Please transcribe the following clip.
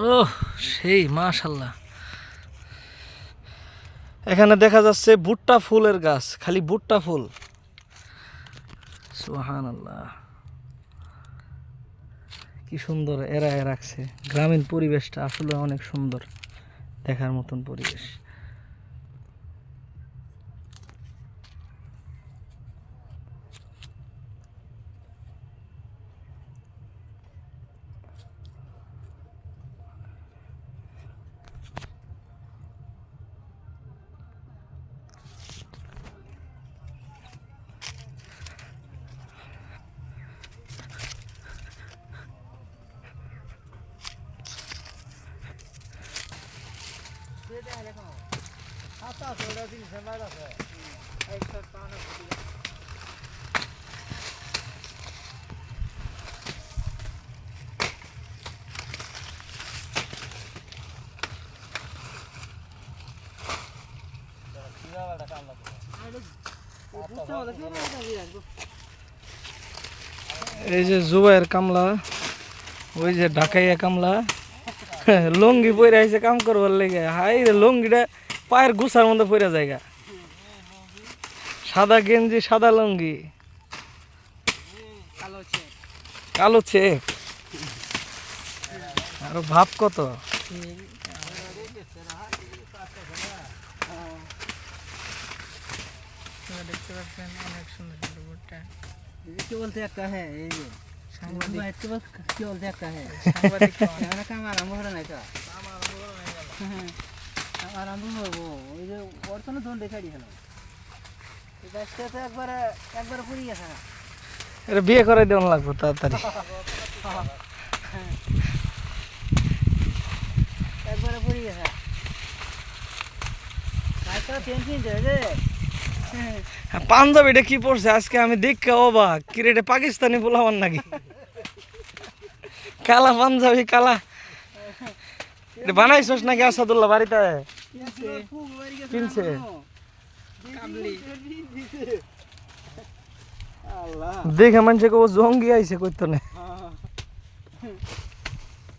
ওহ, সেই মাশাল্লাহ। এখানে দেখা যাচ্ছে ভুট্টা ফুলের গাছ, খালি ভুট্টা ফুল। সুবহানাল্লাহ, কি সুন্দর এরায় রাখছে। গ্রামীণ পরিবেশটা আসলে অনেক সুন্দর, দেখার মতন পরিবেশ। এই যে জুবাইয়ের কামলা, ওই যে ঢাকাইয়া কামলা, লুঙ্গি পরে আইছে কাম করবার লেগে। হাই রে, লুঙ্গিটা পায়ের গুছার মধ্যে পরে জায়গা। সাদা গেঞ্জি, সাদা লুঙ্গি, কালো চেক, আর ভাব কত। দেখতে পাচ্ছেন অনেক সুন্দর সুন্দর ভুট্টা। কি বলতে একটা হ্যাঁ, এই যে সাংবাদিক কি বলতে একটা হ্যাঁ, সাংবাদিক কাম আরম্ভ করে নাই তো, আরম্ভ হবো। ওই যে ওর কোনো ধন দেখাই দিয়েছিল, এই গাছটা তো একবারে একবারে পুড়ে গেছে। এটা বিয়ে করে দেওয়া লাগবে তাড়াতাড়ি। একবারে পুড়ে গেছে। গাছটা টেনশন দেয়। পাঞ্জাবিটা কি পড়ছে আজকে, আমি দেখে অবাক। কি রে, এটা পাকিস্তানি পোলাওয়ান নাকি? কালা পাঞ্জাবি, কালা। এটা বানাইছস নাকি আসাদুল্লাহ বাড়িতে? কিনছে? দেখে মানুষে কেউ জঙ্গি আইছে কইতো না।